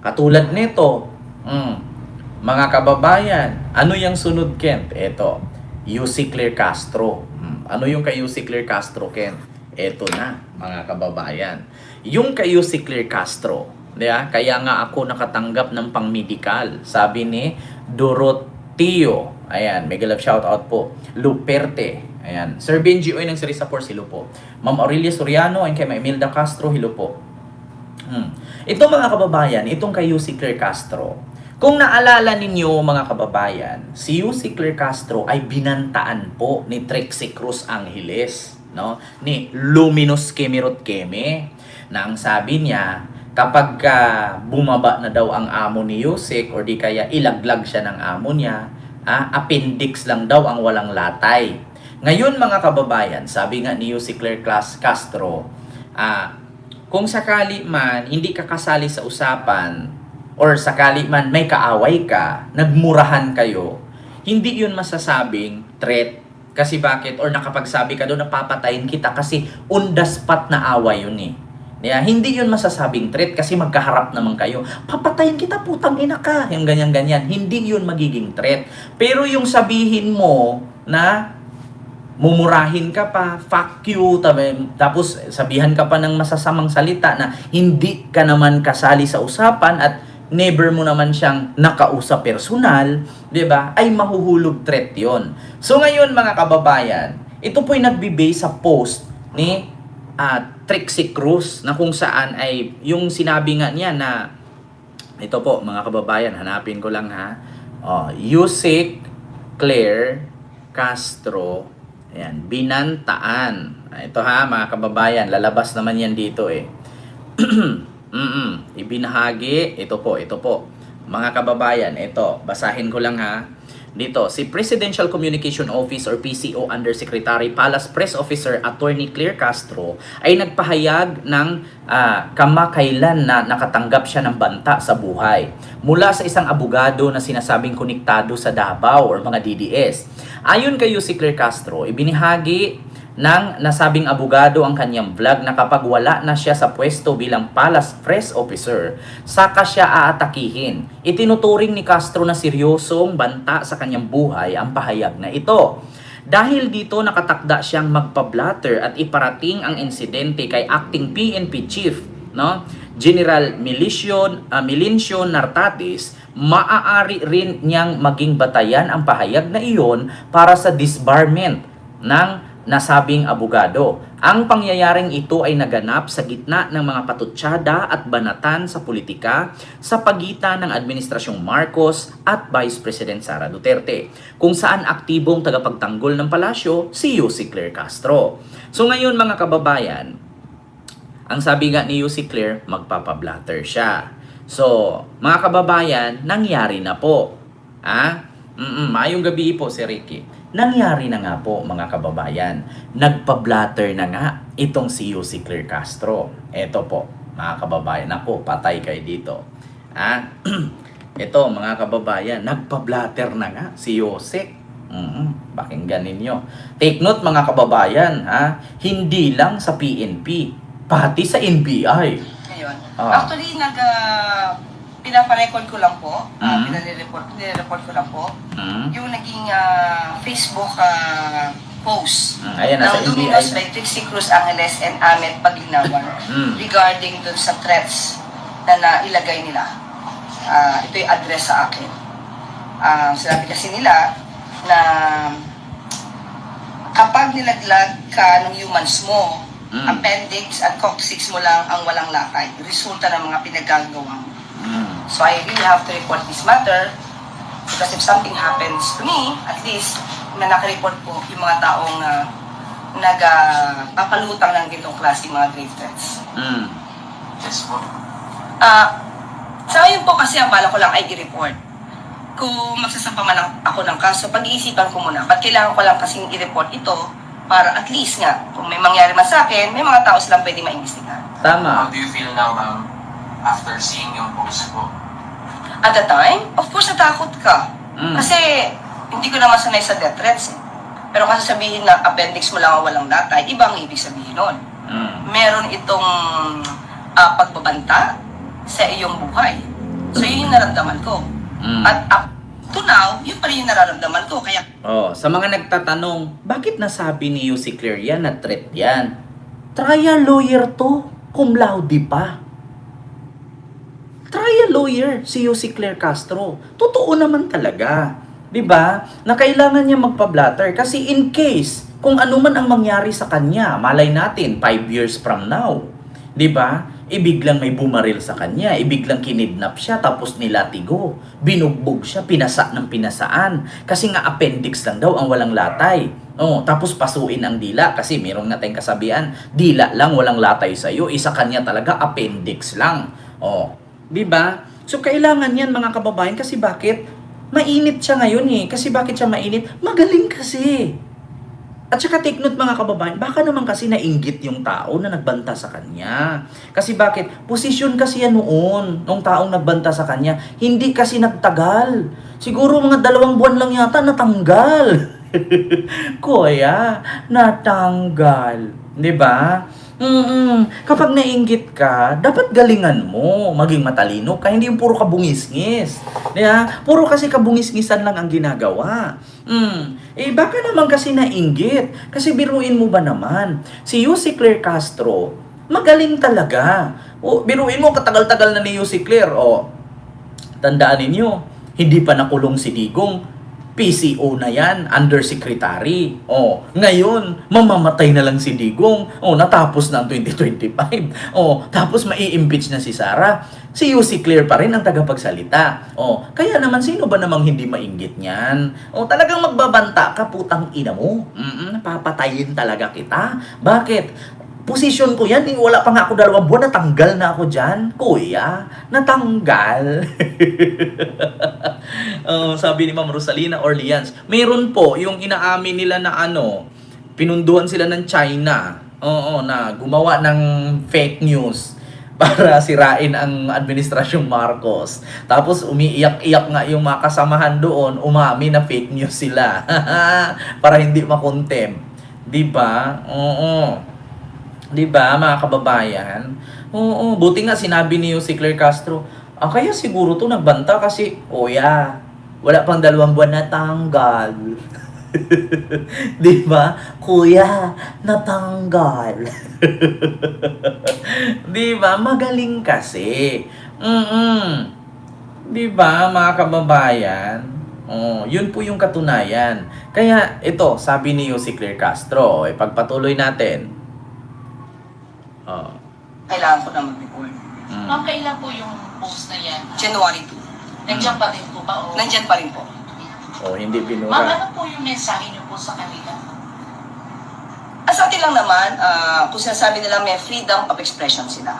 Katulad nito, mga kababayan, ano yung sunod, Kent? Ito, UC Claire Castro. Ano yung kay UC Claire Castro, Kent? Ito na, mga kababayan. Yung kay UC Claire Castro, diba? Kaya nga ako nakatanggap ng pang-medical. Sabi ni Doroteo, ayan, mega love shoutout po, Luperte. Ayan, Sir Benji Oy ng Sirisa Por, hello po. Ma'am Aurelia Soriano and kay Imelda Castro, hello po. Ito mga kababayan, itong kay UC Claire Castro. Kung naalala ninyo mga kababayan, si UC Claire Castro ay binantaan po ni Trixie Cruz Angeles, no? Ni Luminous Kemirot Keme, na ang sabi niya, kapag bumaba na daw ang amo ni UC or di kaya ilaglag siya ng amo niya, appendix lang daw ang walang latay. Ngayon mga kababayan, sabi nga ni UC Claire Castro, kung sakali man hindi ka kasali sa usapan or sakali man may kaaway ka, nagmurahan kayo, hindi yun masasabing threat. Kasi bakit? Or nakapagsabi ka doon na papatayin kita kasi on the spot na away yun eh. Yeah, hindi yun masasabing threat kasi magkaharap naman kayo. Papatayin kita, putang ina ka. Yung ganyan-ganyan. Hindi yun magiging threat. Pero yung sabihin mo na mumurahin ka pa, fuck you, tapos sabihan ka pa ng masasamang salita na hindi ka naman kasali sa usapan at never mo naman siyang nakausap personal, 'di ba? Ay mahuhulog threat 'yon. So ngayon mga kababayan, ito po'y nagbe-base sa post ni Trixie Cruz na kung saan ay yung sinabi nga niya na ito po mga kababayan, hanapin ko lang ha. UC Claire Castro, ayan, binantaan. Ito ha mga kababayan, lalabas naman yan dito eh. Ibinahagi, ito po, mga kababayan, ito, basahin ko lang ha. Dito, si Presidential Communication Office or PCO Undersecretary Palace Press Officer Attorney Claire Castro ay nagpahayag ng kamakailan na nakatanggap siya ng banta sa buhay mula sa isang abogado na sinasabing konektado sa Davao or mga DDS. Ayon kay UC Claire Castro, ibinahagi ng nasabing abogado ang kanyang vlog na kapag wala na siya sa pwesto bilang Palace Press Officer, saka siya aatakihin. Itinuturing ni Castro na seryosong banta sa kanyang buhay ang pahayag na ito. Dahil dito nakatakda siyang magpa-blatter at iparating ang insidente kay acting PNP Chief, no? General Melincio Nartatis, maaari rin niyang maging batayan ang pahayag na iyon para sa disbarment ng nasabing abogado. Ang pangyayaring ito ay naganap sa gitna ng mga patutsada at banatan sa politika sa pagitan ng Administrasyong Marcos at Vice President Sara Duterte, kung saan aktibong tagapagtanggol ng palasyo si UC Claire Castro. So ngayon mga kababayan, ang sabi nga ni UC Claire, magpapablatter siya. So, mga kababayan, nangyari na po. Mayong gabi po si Ricky. Nangyari na nga po mga kababayan. Nagpa-blatter na nga itong si UC Claire Castro. Eto po, mga kababayan. Ako, patay kayo dito. Ito mga kababayan, nagpa-blatter na nga si UC. Pakinggan ninyo. Take note mga kababayan, hindi lang sa PNP, pati sa NBI. Ngayon, actually pinaparecord ko lang po, pinare-report ko lang po, yung naging Facebook post Ayan, nasa ng NBI Luminous na. by Trixie Cruz Angeles and Ahmed Paglinawan regarding dun sa threats na nailagay nila. Ito yung address sa akin. Sinabi kasi nila na kapag nilaglag ka ng humans mo, appendix at coccyx mo lang ang walang lakay, resulta ng mga pinagagawa mo. So I really have to report this matter because if something happens to me, at least na nakareport po yung mga taong nagpapalutang ng gitong klase mga grave threats. Yes po. Sa ngayon po kasi ang bala ko lang ay i-report. Kung magsasampa man ako ng kaso, pag-iisipan ko muna. Ba't kailangan ko lang kasing i-report ito para at least nga, kung may mangyari man sa akin, may mga tao silang pwede maimbestigahan. Tama. How do you feel now, ma'am, after seeing yung post po? At the time, of course, natakot ka. Kasi hindi ko naman sanay sa death threats. Pero kasi sabihin na appendix mo lang ang walang latay, iba ang ibig sabihin nun. Meron itong pagbabanta sa iyong buhay. So yun yung naramdaman ko. At up to now, yun pa rin yung nararamdaman ko. Kaya Oh, sa mga nagtatanong, bakit nasabi ni UC Claire yan na threat yan? Trial lawyer to, cum laude pa. Trial lawyer si UC Claire Castro. Totoo naman talaga. 'Di ba? Na kailangan niya magpa-blatter kasi in case kung ano man ang mangyari sa kanya, malay natin 5 years from now. 'Di ba? Ibiglang may bumaril sa kanya, ibiglang kinidnap siya tapos nilatigo. Binugbog siya, pinasa ng pinasaan kasi nga appendix lang daw ang walang latay. Oh, tapos pasuin ang dila kasi mayroong nga tayong kasabihan, dila lang walang latay sa iyo, isa kanya talaga appendix lang. Oh, 'di ba? So kailangan 'yan mga kababayan kasi bakit? Mainit siya ngayon eh. Kasi bakit siya mainit? Magaling kasi. At saka take note mga kababayan, baka naman kasi nainggit yung tao na nagbanta sa kanya. Kasi bakit? Posisyon kasi yan noon, nung taong nagbanta sa kanya. Hindi kasi nagtagal. Siguro mga 2 buwan lang yata natanggal. Kuya, natanggal. 'Di ba? Kapag nainggit ka, dapat galingan mo, maging matalino ka, hindi yung puro kabungis-ngis. Diba? Puro kasi kabungis-ngisan lang ang ginagawa. Baka naman kasi nainggit. Kasi biruin mo ba naman, si UC Claire Castro, magaling talaga. O, biruin mo, katagal-tagal na ni UC Claire. O, tandaan ninyo, hindi pa nakulong si Digong. PCO na yan, undersecretary. Oh, ngayon, mamamatay na lang si Digong. Oh, natapos na ang 2025. Oh, tapos mai-impeach na si Sara. Si UC Claire pa rin ang tagapagsalita. Oh, kaya naman sino ba namang hindi mainggit niyan? Oh, talagang magbabanta ka, putang ina mo. Papatayin talaga kita. Bakit? Posisyon ko yan, wala pa nga ako 2 buwan, natanggal na ako dyan. Kuya, natanggal. Sabi ni Ma'am Rosalina Orleans, mayroon po yung inaamin nila na pinunduan sila ng China. Na gumawa ng fake news para sirain ang administrasyong Marcos. Tapos umiiyak-iyak nga yung mga kasamahan doon, umami na fake news sila. Para hindi makontem. 'Di ba? Oo. 'Di ba, mga kababayan? Oo, buti nga sinabi ni UC Claire Castro, kaya siguro to nagbanta kasi, kuya, wala pang 2 buwan natanggal. 'Di ba? Kuya, natanggal. 'Di ba? Magaling kasi. 'Di ba, mga kababayan? Yun po yung katunayan. Kaya ito, sabi ni UC Claire Castro, pagpatuloy natin. kailangan ko na mag-report. Ma'am, kailan po yung post na yan? January 2. Nandiyan pa rin po ba? O... Nandyan pa rin po. Hindi Ma'am, binura. ano po yung mensahe niyo po sa kanila? Sa atin lang naman, kung sinasabi nila may freedom of expression sila.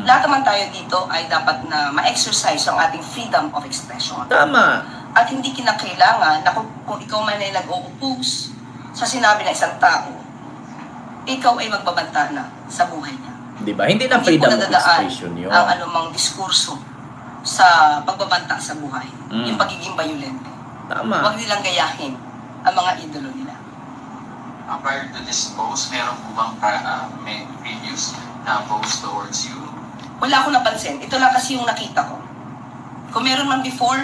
Lahat naman tayo dito ay dapat na ma-exercise ang ating freedom of expression. Tama. At hindi kinakailangan na kung ikaw man ay nag-o-oppose sa sinabi ng isang tao, ikaw ay magbabanta na sa buhay niya. 'Di ba? Hindi na Hindi freedom po of nadadaan expression 'yun. ang anumang diskurso sa pagbabanta sa buhay. Mm. Yung pagiging violent. Tama. Huwag nilang gayahin ang mga idolo nila. Prior to this post, meron po bang may previous na post towards you? Wala akong napansin. Ito lang kasi yung nakita ko. Kung meron man before,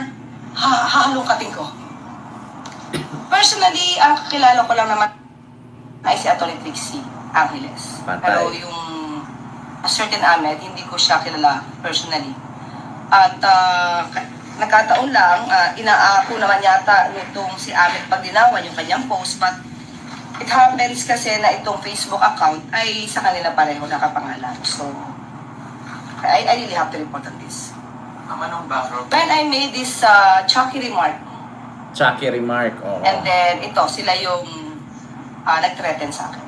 hahalungkatin ko. Personally, ang kakilala ko lang naman ay si Atty. Trixie Angeles. Patay. Pero yung a certain Ahmed, hindi ko siya kilala personally. At nagkataon lang, inaako naman yata nitong si Ahmed pagdinawan yung kanyang post, but it happens kasi na itong Facebook account ay sa kanila pareho nakapangalan. So, I really have to report on this. Anong background? When I made this chucky remark, Chucky remark. Oo. and then ito, sila yung nag-threaten sa akin.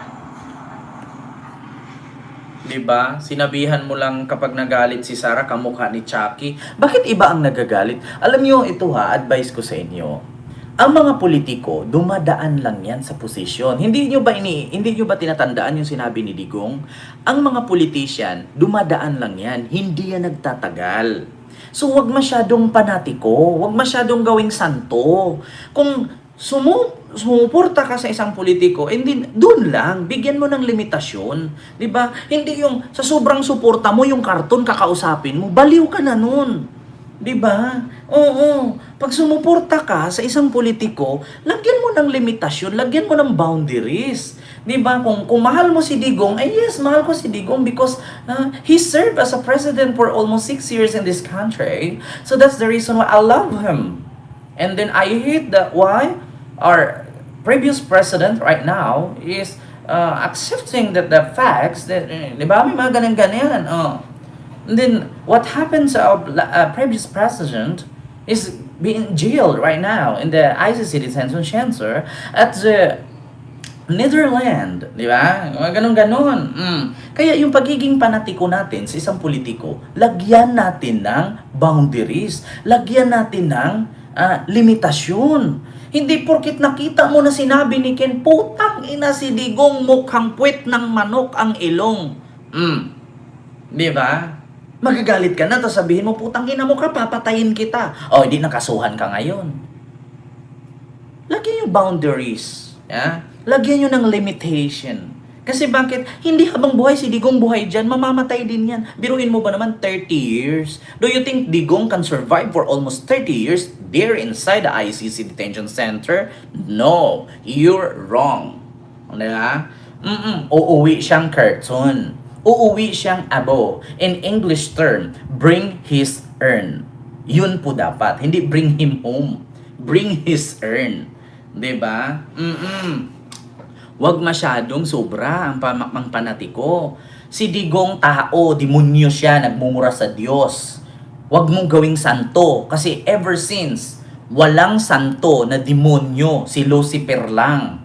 Diba? Sinabihan mo lang kapag nagalit si Sarah, kamukha ni Chucky. Bakit iba ang nagagalit? Alam nyo, ito advice ko sa inyo. Ang mga politiko, dumadaan lang yan sa posisyon. Hindi nyo ba tinatandaan yung sinabi ni Digong? Ang mga politician, dumadaan lang yan. Hindi yan nagtatagal. So, wag masyadong panatiko. Wag masyadong gawing santo. Kung sumuporta ka sa isang politiko, hindi, doon lang, bigyan mo ng limitasyon. Di ba? Hindi yung sa sobrang suporta mo, yung karton kakausapin mo, baliw ka na nun. Di ba? Oo. Pag sumuporta ka sa isang politiko, lagyan mo ng limitasyon, lagyan mo ng boundaries. Di ba? Kung mahal mo si Digong, yes, mahal ko si Digong because he served as a president for almost 6 years in this country. So that's the reason why I love him. And then I hate that why our previous president right now is accepting that the facts that, di ba, may mga ganyan-ganyan. And then, what happened to our previous president is being jailed right now in the ICC detention center at the Netherlands. Di ba? Ganon-ganon. Kaya yung pagiging panatiko natin sa isang politiko, lagyan natin ng boundaries. Lagyan natin ng limitasyon. Hindi porkit nakita mo na sinabi ni Ken, putang ina si Digong, mukhang puwet ng manok ang ilong. Di ba? Magagalit ka na, tapos sabihin mo, putang ina mo ka, papatayin kita. O, hindi nakasuhan ka ngayon. Lagyan yung boundaries. Yeah? Lagyan nyo ng limitation. Kasi bakit? Hindi habang buhay si Digong buhay dyan, mamamatay din yan. Biruin mo ba naman 30 years? Do you think Digong can survive for almost 30 years there inside the ICC detention center? No, you're wrong. Diba? Uuwi siyang curtain. Uuwi siyang abo. In English term, bring his urn. Yun po dapat. Hindi bring him home. Bring his urn. Diba? Huwag masyadong sobra ang panatiko. Si Digong tao, demonyo siya, nagmumura sa Diyos. Huwag mong gawing santo. Kasi ever since, walang santo na demonyo. Si Lucifer lang.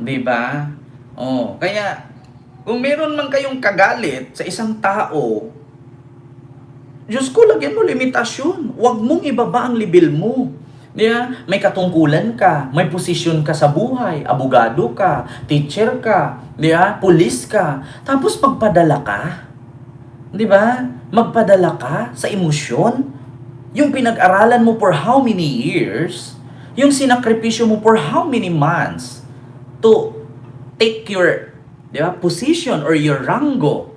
Diba? Kaya, kung meron man kayong kagalit sa isang tao, Diyos ko, lagyan mo limitasyon. Huwag mong ibaba ang level mo. Yeah? May katungkulan ka, may posisyon ka sa buhay, abogado ka, teacher ka, pulis ka, tapos magpadala ka. Di ba? Magpadala ka sa emosyon. Yung pinag-aralan mo for how many years, yung sinakripisyo mo for how many months to take your position or your rango.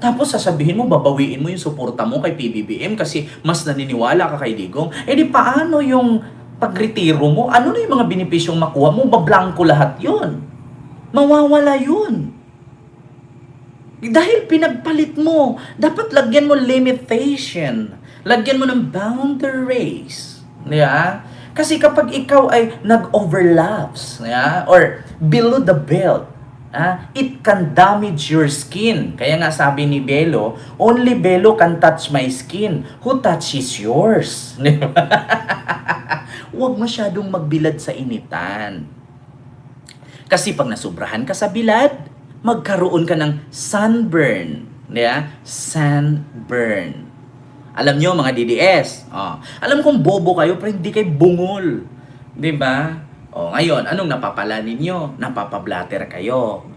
Tapos sasabihin mo, babawiin mo yung suporta mo kay PBBM kasi mas naniniwala ka kay Digong. Di paano yung pagretiro mo? Ano na yung mga benepisyong makuha mo? Bablanko lahat yun. Mawawala yun. Dahil pinagpalit mo, dapat lagyan mo limitation. Lagyan mo ng boundaries. Kasi kapag ikaw ay nag-overlaps, or below the belt, it can damage your skin. Kaya nga sabi ni Belo, only Belo can touch my skin. Who touches yours? Huwag masyadong magbilad sa initan. Kasi pag nasubrahan ka sa bilad, magkaroon ka ng sunburn. Sunburn. Alam nyo mga DDS, alam kong bobo kayo pero hindi kayo bungol. Diba? Ngayon, anong napapala ninyo? Napapablatter kayo.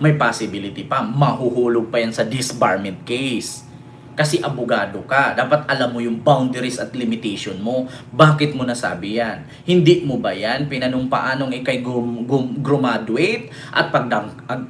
May possibility pa, mahuhulog pa yan sa disbarment case. Kasi abogado ka, dapat alam mo yung boundaries at limitation mo. Bakit mo nasabi yan? Hindi mo ba yan pinanumpaanong ikay graduate at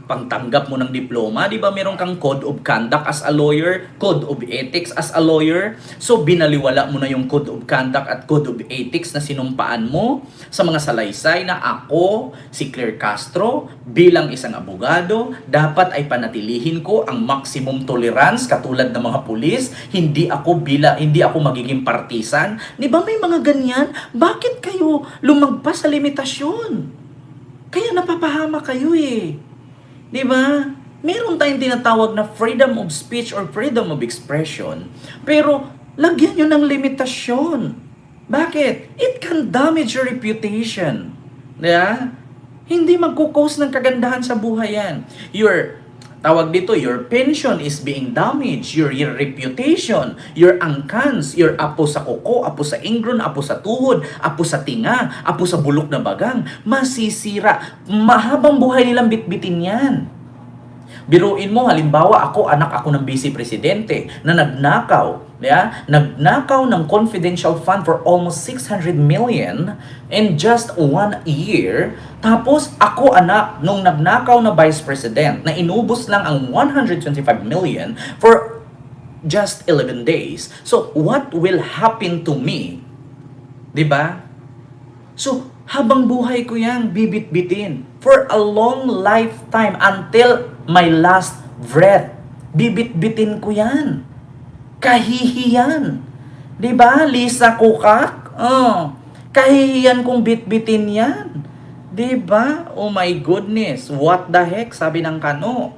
pagtanggap mo ng diploma? Di ba meron kang code of conduct as a lawyer, code of ethics as a lawyer? So binaliwala mo na yung code of conduct at code of ethics na sinumpaan mo sa mga salaysay na ako, si Claire Castro, bilang isang abogado, dapat ay panatilihin ko ang maximum tolerance katulad ng mga pulis, hindi ako magiging partisan. Di ba may mga ganyan? Bakit kayo lumagpas sa limitasyon? Kaya napapahama kayo eh. Di ba? Meron tayong tinatawag na freedom of speech or freedom of expression. Pero lagyan nyo ng limitasyon. Bakit? It can damage your reputation. Di ba? Hindi magkukos ng kagandahan sa buhay yan. Your pension is being damaged, your reputation, your angkans, your apo sa kuko, apo sa ingron, apo sa tuhod, apo sa tinga, apo sa bulok na bagang, masisira. Mahabang buhay nilang bitbitin yan. Biruin mo, halimbawa anak ako ng vice presidente na nagnakaw ng confidential fund for almost 600 million in just 1 year. Tapos ako anak nung nagnakaw na vice president na inubos lang ang 125 million for just 11 days. So, what will happen to me? 'Di ba? So, habang buhay ko yang bibit-bitin for a long lifetime until my last breath. Bibit-bitin ko yan. Kahihiyan. 'Di ba? Lisa Kukak. Kahihiyan kong bit-bitin yan. 'Di ba? Oh my goodness. What the heck? Sabi ng Kano.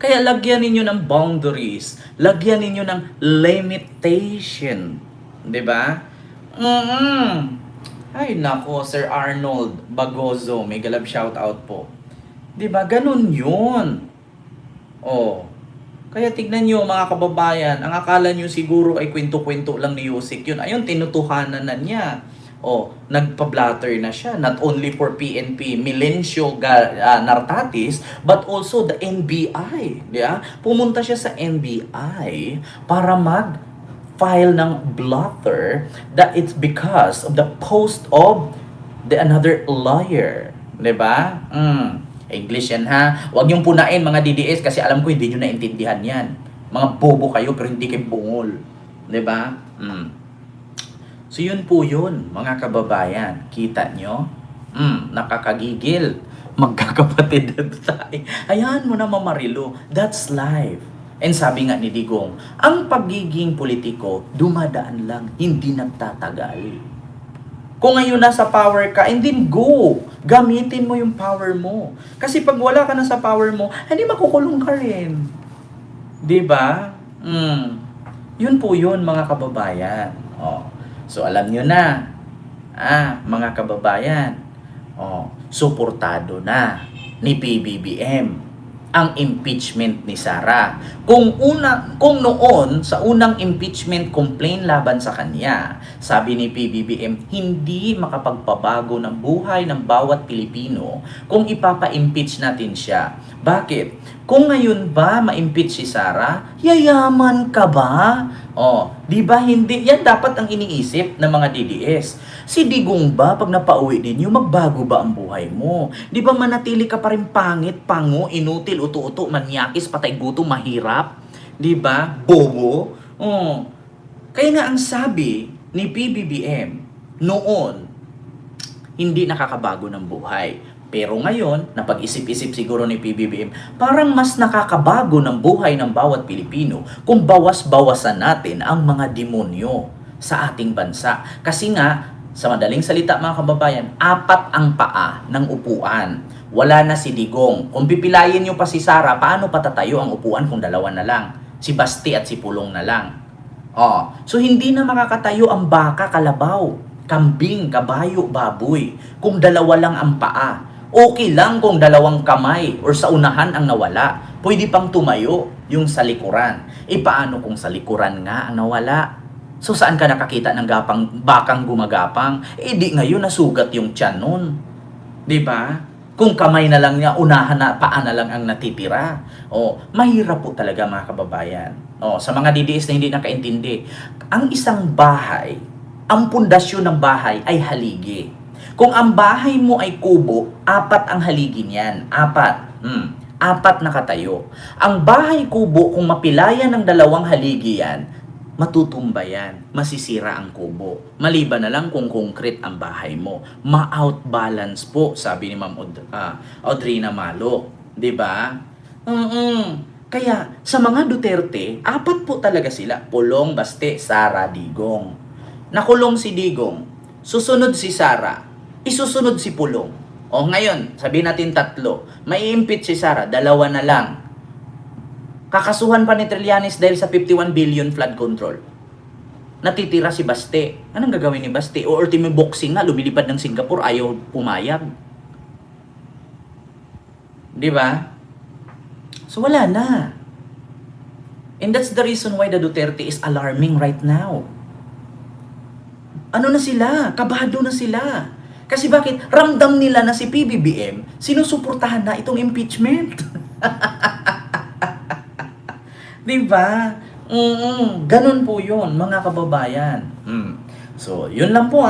Kaya lagyan ninyo ng boundaries. Lagyan ninyo ng limitation. 'Di ba? Ay nako, Sir Arnold Bagozo, mega love shout out po. 'Di ba? Ganun 'yun. Oh. Kaya tignan nyo mga kababayan, ang akala nyo siguro ay kwento-kwento lang ni Yusik yun. Ayun, tinutuhanan na niya. Oh, nagpa-blatter na siya. Not only for PNP, Milencio Nartatis, but also the NBI. Yeah? Pumunta siya sa NBI para mag-file ng blotter that it's because of the post of another lawyer. Diba? English yan ha. Huwag yung punain mga DDS kasi alam ko hindi nyo naintindihan yan. Mga bobo kayo pero hindi kayo bungol. Diba? So yun po yun mga kababayan. Kita nyo? Nakakagigil. Magkakapatid na tayo. Hayaan mo na Mamarilo. That's life. And sabi nga ni Digong, ang pagiging politiko dumadaan lang, hindi nagtatagal. Kung ngayon nasa power ka, and then go. Gamitin mo yung power mo. Kasi pag wala ka na sa power mo, hindi makukulong ka rin. Diba? Yun po yun, mga kababayan. So, alam nyo na. Mga kababayan. Suportado na ni PBBM ang impeachment ni Sara. Kung noon sa unang impeachment complaint laban sa kanya, sabi ni PBBM, hindi makapagpabago ng buhay ng bawat Pilipino kung ipapa-impeach natin siya. Bakit? Kung ngayon ba ma-impeach si Sara, yayaman ka ba? Di ba hindi? Yan dapat ang iniisip ng mga DDS. Si Digong ba, pag napauwi din yung magbago ba ang buhay mo? Di ba manatili ka pa rin pangit, pango, inutil, uto-uto, manyakis, patay gutom, mahirap? Di ba? Bobo? Kaya nga ang sabi ni PBBM noon, hindi nakakabago ng buhay. Pero ngayon, napag-isip-isip siguro ni PBBM, parang mas nakakabago ng buhay ng bawat Pilipino kung bawas-bawasan natin ang mga demonyo sa ating bansa. Kasi nga, sa madaling salita mga kababayan, 4 ang paa ng upuan. Wala na si Digong. Kung pipilayin nyo pa si Sara, paano patatayo ang upuan kung 2 na lang? Si Basti at si Pulong na lang. So hindi na makakatayo ang baka, kalabaw, kambing, kabayo, baboy. Kung 2 lang ang paa. Okay lang kung 2 kamay or sa unahan ang nawala. Pwede pang tumayo yung sa likuran. Paano kung sa likuran nga ang nawala? So saan ka nakakita ng bakang gumagapang? Di ngayon nasugat yung tiyan nun. Diba? Kung kamay na lang niya, unahan na, paa na lang ang natitira. Mahirap po talaga mga kababayan. Sa mga DDS na hindi nakaintindi, ang isang bahay, ang pundasyon ng bahay ay haligi. Kung ang bahay mo ay kubo, 4 ang haligi niyan. 4. 4 nakatayo. Ang bahay kubo, kung mapilayan ng 2 haligi yan, matutumba yan. Masisira ang kubo. Maliban na lang kung concrete ang bahay mo. Ma-outbalance po, sabi ni Ma'am Audrina Malo. Diba? Kaya, sa mga Duterte, 4 po talaga sila. Pulong, Baste, Sara, Digong. Nakulong si Digong. Susunod si Sara. Isusunod si Pulong. Ngayon, sabihin natin 3. Mai-impeach si Sara, 2 na lang. Kakasuhan pa ni Trillanes dahil sa 51 billion flood control. Natitira si Baste. Anong gagawin ni Baste? O ultimate boxing nga, lumilipad ng Singapore, ayaw pumayag. Di ba? So wala na. And that's the reason why the Duterte is alarming right now. Ano na sila? Kabado na sila. Kasi bakit? Ramdam nila na si PBBM sinusuportahan na itong impeachment. Diba? Ganun po yun, mga kababayan. So, yun lang po